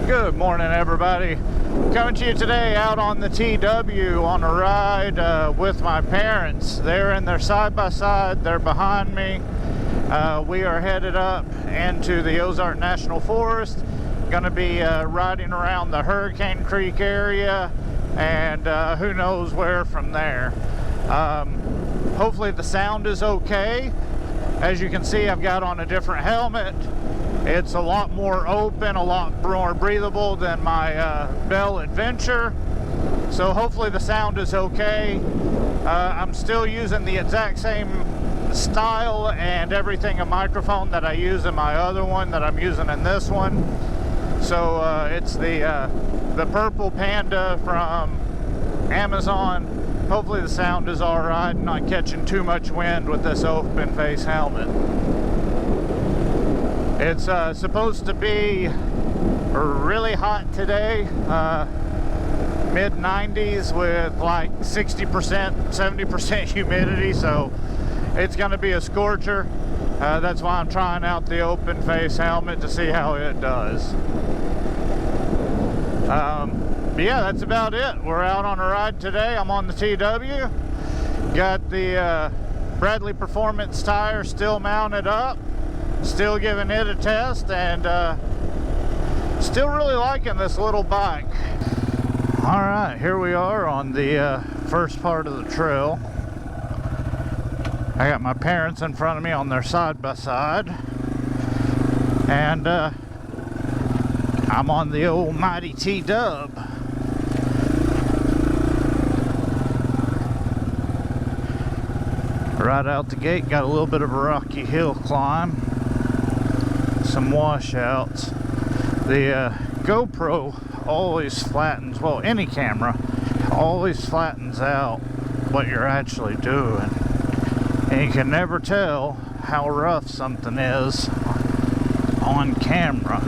Good morning, everybody. Coming to you today out on the TW on a ride with my parents. They're in their side-by-side. They're behind me. We are headed up into the Ozark National Forest. Going to be riding around the Hurricane Creek area and who knows where from there. Hopefully the sound is okay. As you can see, I've got on a different helmet. It's a lot more open, a lot more breathable than my Bell Adventure. So hopefully the sound is okay. I'm still using the exact same style and everything, a microphone that I use in my other one that I'm using in this one. So it's the Purple Panda from Amazon. Hopefully the sound is all right, not catching too much wind with this open face helmet. It's supposed to be really hot today, mid 90s with like 60%, 70% humidity, so it's going to be a scorcher. That's why I'm trying out the open face helmet to see how it does. But yeah, that's about it. We're out on a ride today. I'm on the TW. Got the Bradley Performance tire still mounted up. Still giving it a test, and still really liking this little bike. All right, here we are on the first part of the trail. I got my parents in front of me on their side-by-side, and I'm on the old mighty T-Dub. Right out the gate, got a little bit of a rocky hill climb. Some washouts. The GoPro always flattens, well, any camera always flattens out what you're actually doing, and you can never tell how rough something is on camera.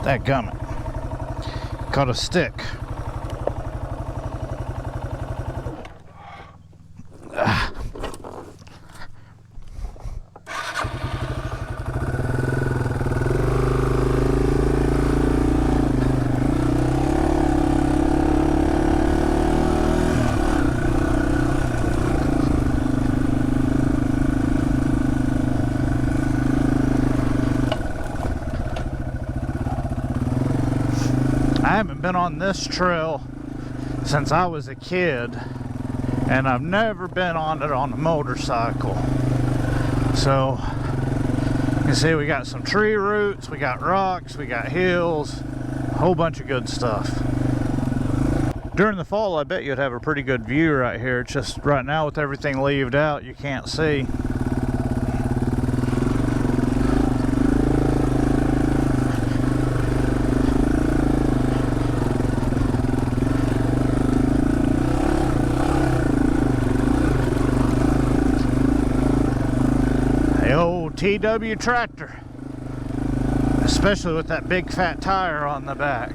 That gummit. Caught a stick. I haven't been on this trail since I was a kid, and I've never been on it on a motorcycle. So you can see we got some tree roots, we got rocks, we got hills, a whole bunch of good stuff. During the fall, I bet you'd have a pretty good view right here. It's just right now with everything leaved out, you can't see. TW tractor, especially with that big fat tire on the back.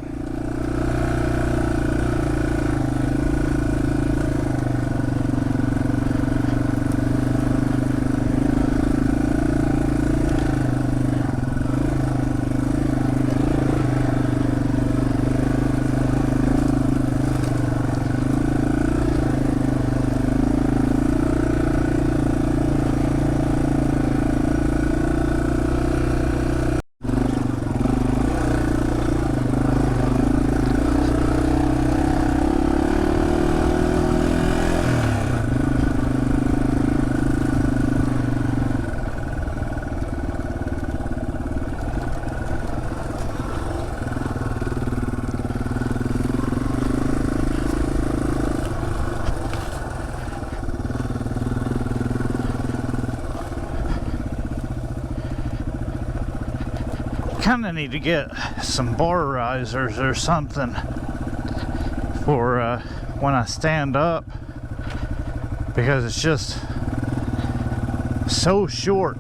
kind of need to get some bar risers or something for when I stand up, because it's just so short.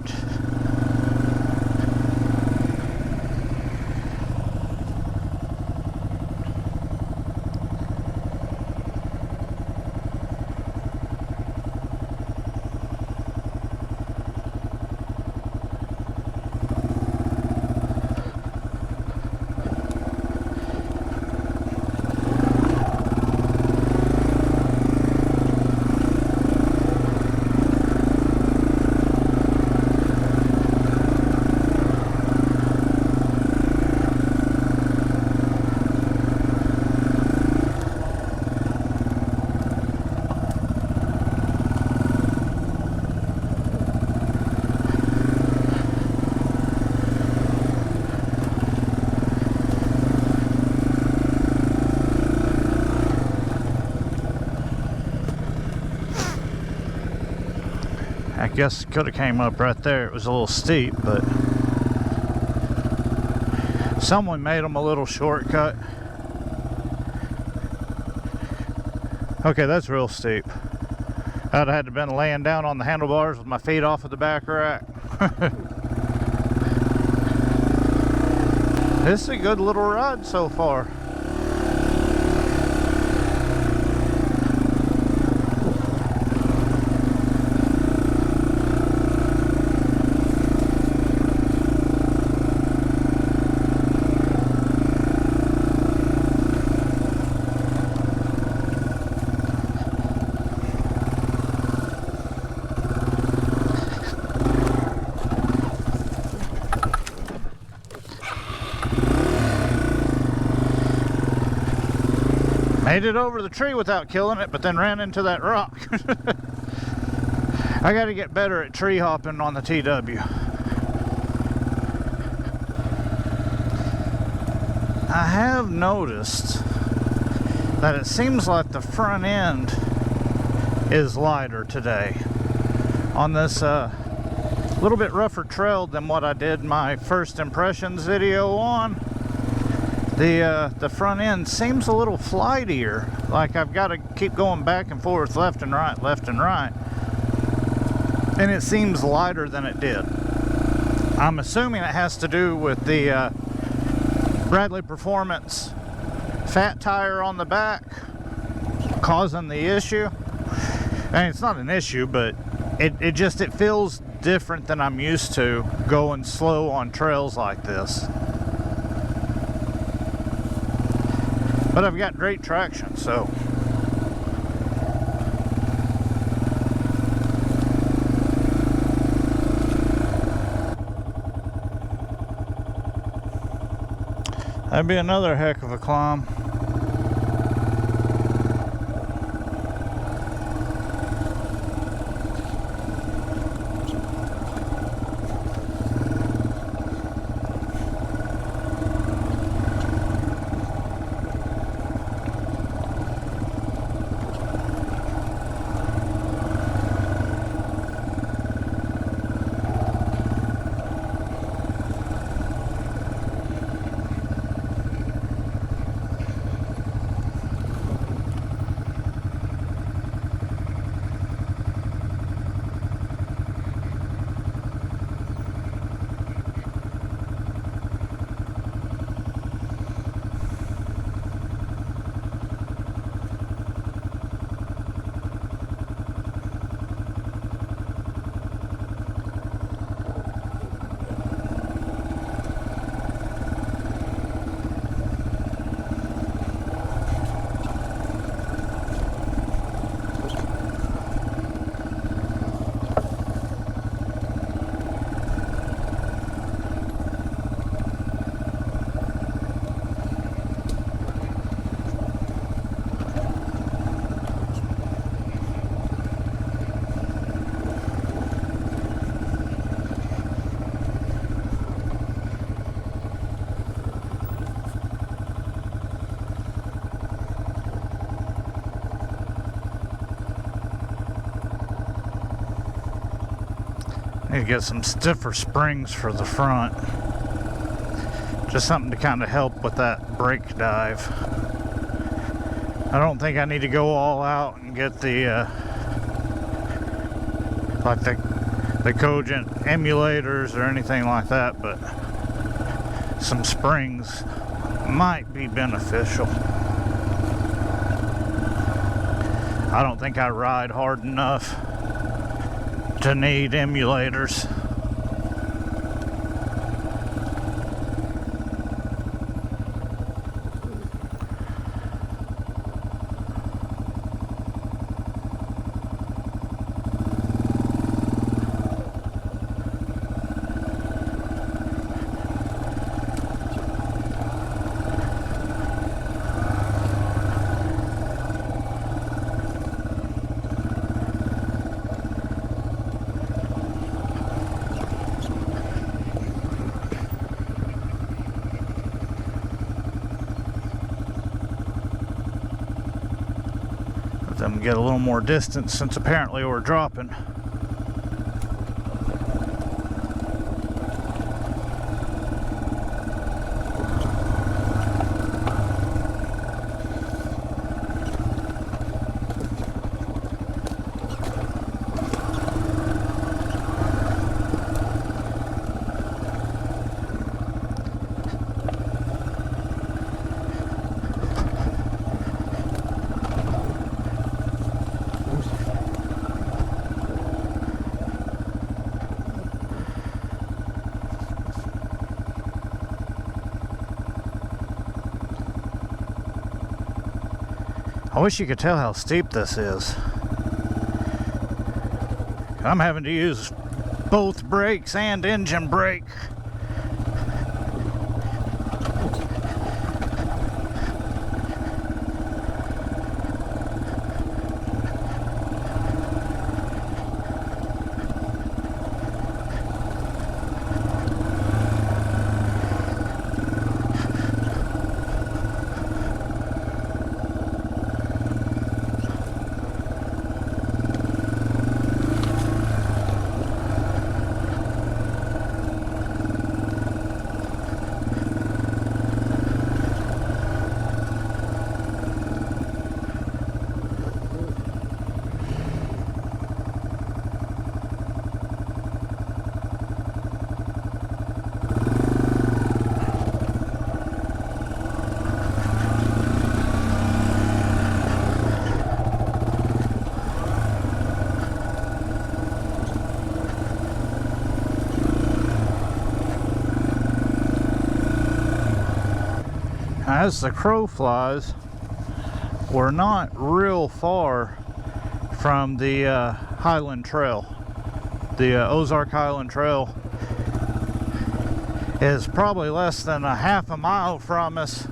I guess it could have came up right there. It was a little steep, but someone made them a little shortcut. Okay, that's real steep. I'd have had to been laying down on the handlebars with my feet off of the back rack. This is a good little ride so far. Made it over the tree without killing it, but then ran into that rock. I got to get better at tree hopping on the TW. I have noticed that it seems like the front end is lighter today on this little bit rougher trail than what I did my first impressions video on. The front end seems a little flightier, like I've got to keep going back and forth, left and right, and it seems lighter than it did. I'm assuming it has to do with the Bradley Performance fat tire on the back causing the issue. And it's not an issue, but it feels different than I'm used to going slow on trails like this. But I've got great traction, so. That'd be another heck of a climb. Need to get some stiffer springs for the front. Just something to kind of help with that brake dive. I don't think I need to go all out and get the like the Cogent emulators or anything like that, but some springs might be beneficial. I don't think I ride hard enough to need emulators. Let them get a little more distance since apparently we're dropping. I wish you could tell how steep this is. I'm having to use both brakes and engine brake. As the crow flies, we're not real far from the Highland Trail. The Ozark Highland Trail is probably less than a half a mile from us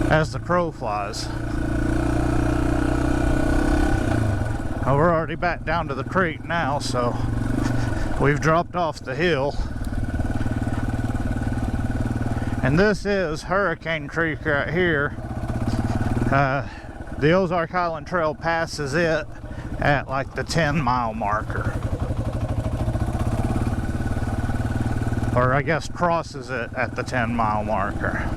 as the crow flies. Well, we're already back down to the creek now, so we've dropped off the hill. And this is Hurricane Creek right here. The Ozark Highland Trail passes it at like the 10-mile marker. Or I guess crosses it at the 10-mile marker.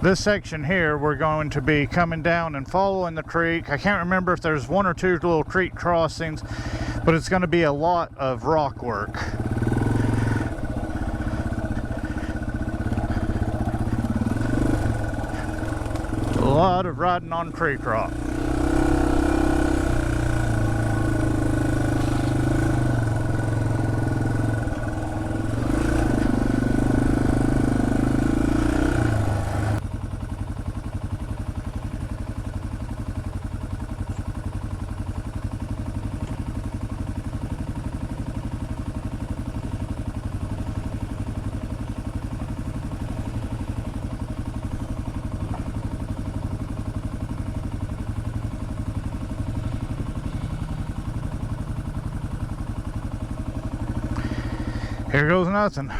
This section here, we're going to be coming down and following the creek. I can't remember if there's one or two little creek crossings, but it's going to be a lot of rock work. A lot of riding on creek rock. Here goes nothing.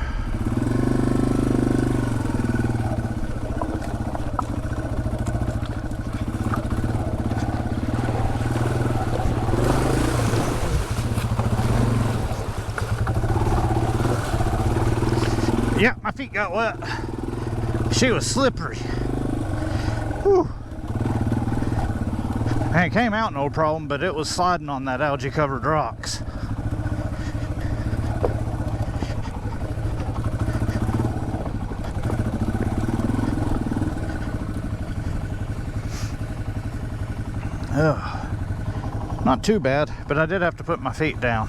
my feet got wet. She was slippery. Whew. And it came out no problem, but it was sliding on that algae covered rocks. Ugh. Not too bad, but I did have to put my feet down.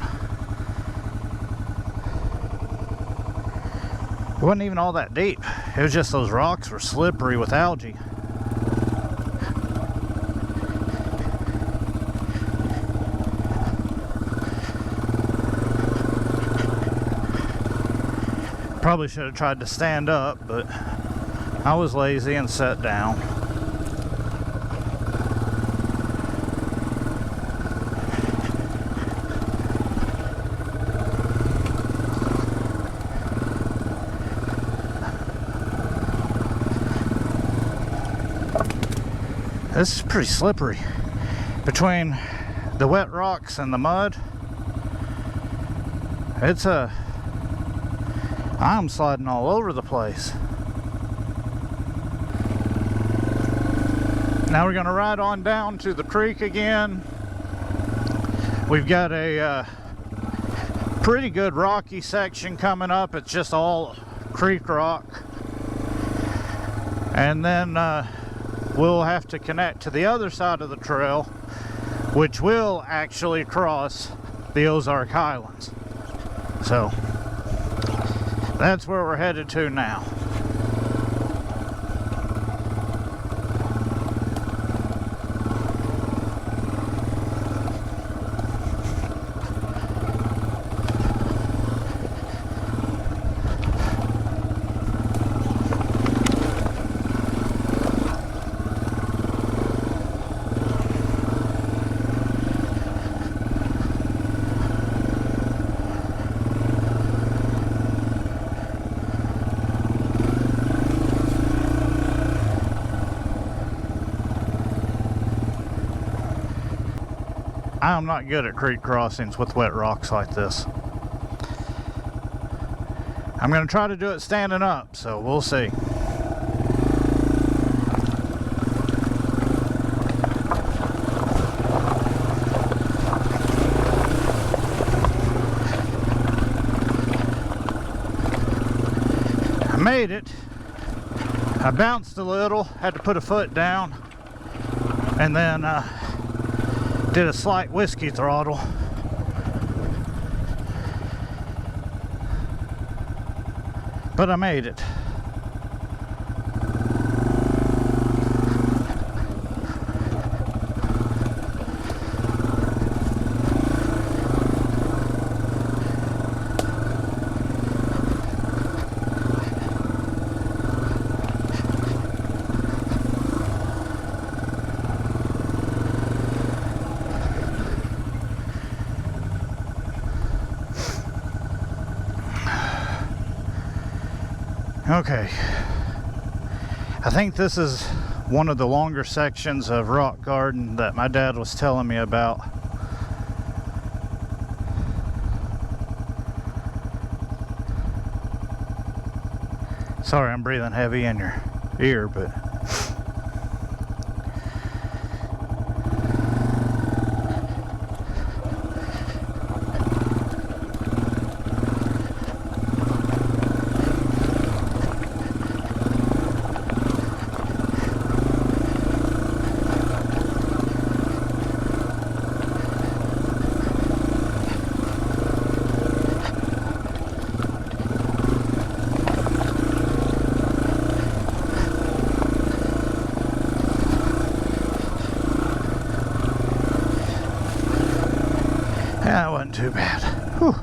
It wasn't even all that deep. It was just those rocks were slippery with algae. Probably should have tried to stand up, but I was lazy and sat down. This is pretty slippery. Between the wet rocks and the mud, I'm sliding all over the place. Now we're gonna ride on down to the creek again. We've got a pretty good rocky section coming up. It's just all creek rock. And then we'll have to connect to the other side of the trail, which will actually cross the Ozark Highlands. So that's where we're headed to now. I'm not good at creek crossings with wet rocks like this. I'm going to try to do it standing up, so we'll see. I made it. I bounced a little, had to put a foot down, and then did a slight whiskey throttle. But I made it. Okay, I think this is one of the longer sections of rock garden that my dad was telling me about. Sorry, I'm breathing heavy in your ear, but yeah, it wasn't too bad. Whew.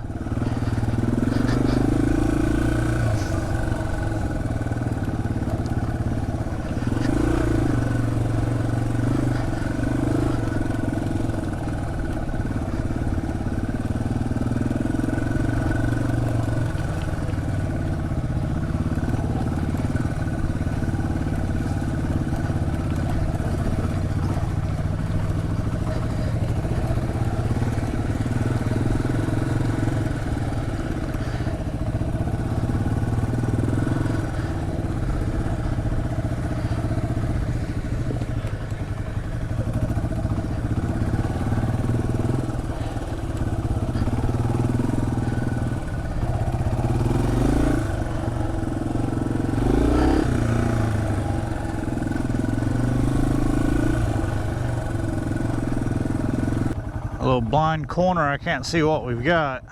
little blind corner, I can't see what we've got.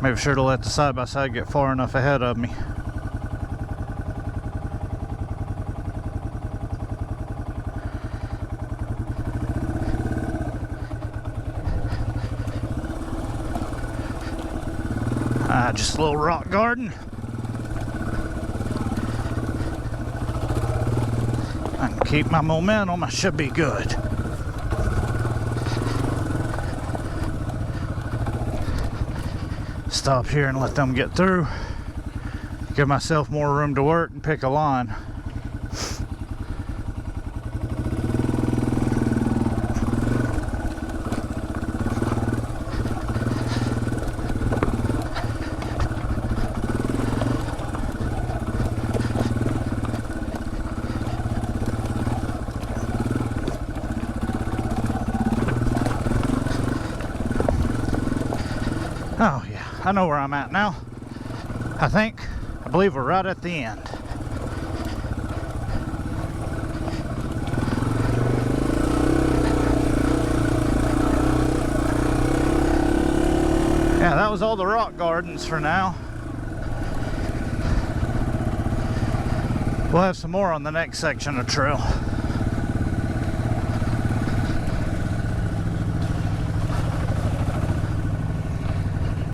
Make sure to let the side-by-side get far enough ahead of me. Just a little rock garden. I can keep my momentum, I should be good. Stop here and let them get through. Give myself more room to work and pick a line. Oh yeah, I know where I'm at now. I believe we're right at the end. Yeah, that was all the rock gardens for now. We'll have some more on the next section of trail.